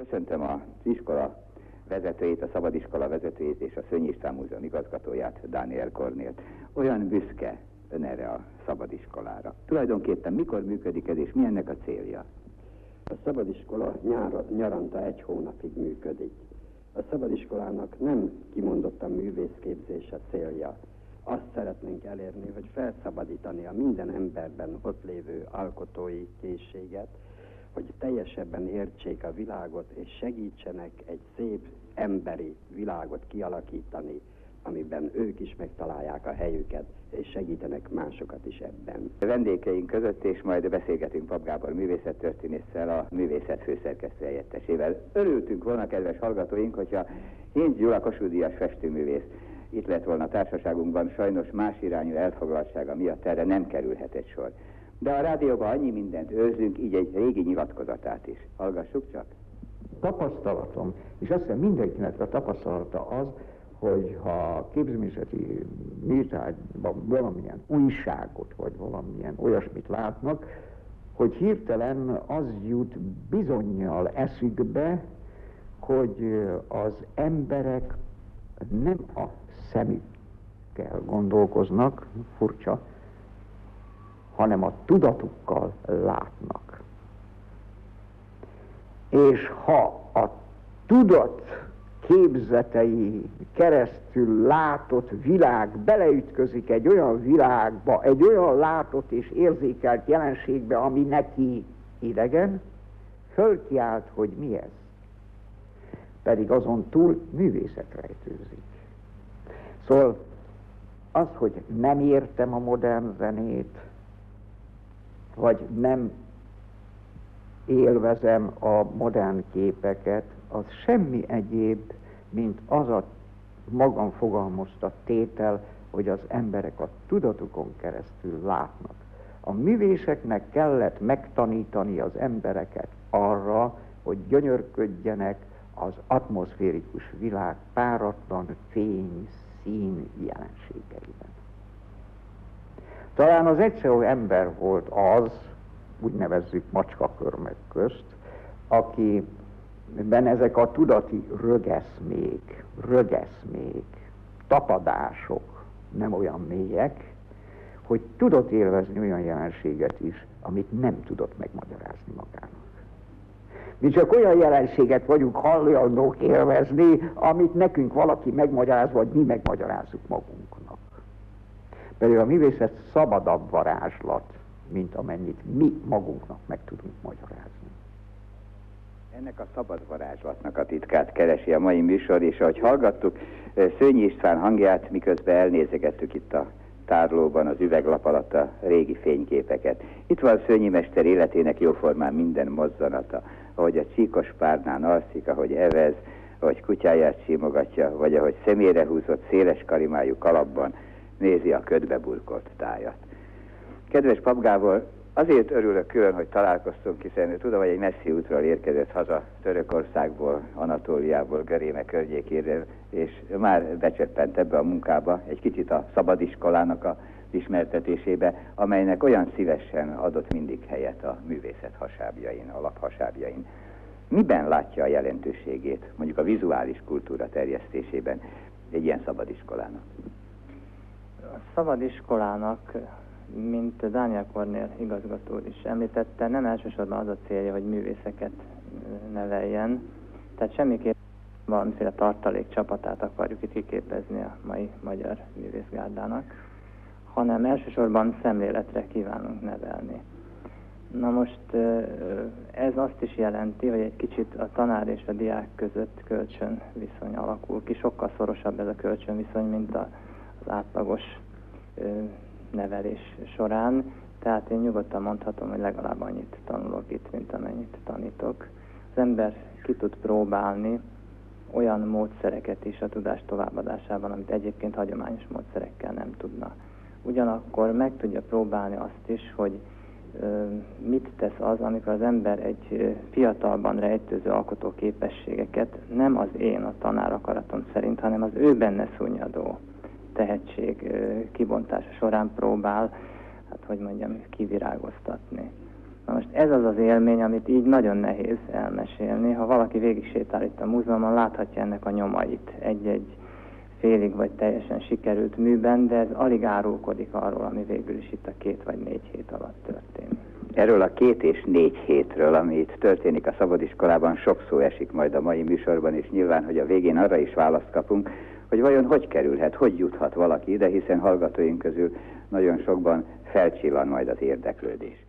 Köszöntöm az iskola vezetőjét, a szabadiskola vezetőjét és a Szőnyi István Múzeum igazgatóját, Dániel Kornélt. Olyan büszke ön erre a szabadiskolára. Tulajdonképpen mikor működik ez, és mi ennek a célja? A szabadiskola nyaranta 1 hónapig működik. A szabadiskolának nem kimondottan művészképzés a célja. Azt szeretnénk elérni, hogy felszabadítani a minden emberben ott lévő alkotói készséget, hogy teljesebben értsék a világot, és segítsenek egy szép emberi világot kialakítani, amiben ők is megtalálják a helyüket, és segítenek másokat is ebben. A vendégeink között, és majd beszélgetünk Papp Gábor művészettörténésszel, a művészet főszerkesztő helyettesével. Örültünk volna, kedves hallgatóink, hogyha Hinz Gyula Kossuth-díjas festőművész itt lett volna a társaságunkban, sajnos más irányú elfoglaltsága miatt erre nem kerülhet egy sor. De a rádióban annyi mindent őrzünk, így egy régi nyilatkozatát is. Hallgassuk csak. Tapasztalatom, és azt hiszem mindenkinek a tapasztalata az, hogy ha képzőművészeti műtárgyban valamilyen újságot, vagy valamilyen olyasmit látnak, hogy hirtelen az jut bizonnyal eszükbe, hogy az emberek nem a szemükkel gondolkoznak, furcsa, hanem a tudatukkal látnak. És ha a tudat képzetei keresztül látott világ beleütközik egy olyan világba, egy olyan látott és érzékelt jelenségbe, ami neki idegen, fölkiált, hogy mi ez. Pedig azon túl művészet rejtőzik. Szóval az, hogy nem értem a modern zenét, vagy nem élvezem a modern képeket, az semmi egyéb, mint az a magam fogalmazta tétel, hogy az emberek a tudatukon keresztül látnak. A művészeknek kellett megtanítani az embereket arra, hogy gyönyörködjenek az atmoszférikus világ páratlan fény, szín jelenségeiben. Talán az egyszerű ember volt az, úgy nevezzük macskakörmök közt, akiben ezek a tudati rögeszmék, tapadások nem olyan mélyek, hogy tudott élvezni olyan jelenséget is, amit nem tudott megmagyarázni magának. Mi csak olyan jelenséget vagyunk hajlandók élvezni, amit nekünk valaki megmagyaráz, vagy mi megmagyarázzuk magunknak. Pedig a művészet szabadabb varázslat, mint amennyit mi magunknak meg tudunk magyarázni. Ennek a szabad varázslatnak a titkát keresi a mai műsor, és ahogy hallgattuk Szőnyi István hangját, miközben elnézegettük itt a tárlóban az üveglap alatt a régi fényképeket. Itt van Szőnyi mester életének jóformán minden mozzanata, ahogy a csíkos párnán alszik, ahogy evez, ahogy kutyáját simogatja, vagy ahogy szemére húzott széles karimájú kalapban nézi a ködbe burkolt tájat. Kedves Papp Gábor, azért örülök külön, hogy találkoztunk, hiszen tudom, hogy egy messzi útról érkezett haza Törökországból, Anatóliából, Göréme környékéről, és már becsöppent ebbe a munkába, egy kicsit a szabadiskolának a ismertetésébe, amelynek olyan szívesen adott mindig helyet a művészet hasábjain, alaphasábjain. Miben látja a jelentőségét, mondjuk a vizuális kultúra terjesztésében egy ilyen szabadiskolának? A szabadiskolának, mint Dániel Kornél igazgató is említette, nem elsősorban az a célja, hogy művészeket neveljen, tehát semmiképpen valamiféle tartalék csapatát akarjuk itt kiképezni a mai magyar művészgárdának, hanem elsősorban szemléletre kívánunk nevelni. Na most ez azt is jelenti, hogy egy kicsit a tanár és a diák között kölcsönviszony alakul ki, sokkal szorosabb ez a kölcsönviszony, mint az átlagos nevelés során, tehát én nyugodtan mondhatom, hogy legalább annyit tanulok itt, mint amennyit tanítok. Az ember ki tud próbálni olyan módszereket is a tudás továbbadásában, amit egyébként hagyományos módszerekkel nem tudna. Ugyanakkor meg tudja próbálni azt is, hogy mit tesz az, amikor az ember egy fiatalban rejtőző alkotó képességeket nem az én, a tanár akaratom szerint, hanem az ő benne szunnyadó tehetség kibontása során próbál, hát hogy mondjam, kivirágoztatni. Na most ez az az élmény, amit így nagyon nehéz elmesélni. Ha valaki végig sétál itt a múzeumon, láthatja ennek a nyomait egy-egy félig vagy teljesen sikerült műben, de ez alig árulkodik arról, ami végül is itt a 2 vagy 4 hét alatt történik. Erről a 2 és 4 hétről, ami itt történik a szabadiskolában, sok szó esik majd a mai műsorban, és nyilván, hogy a végén arra is választ kapunk, hogy vajon hogy kerülhet, hogy juthat valaki ide, hiszen hallgatóink közül nagyon sokban felcsillan majd az érdeklődés.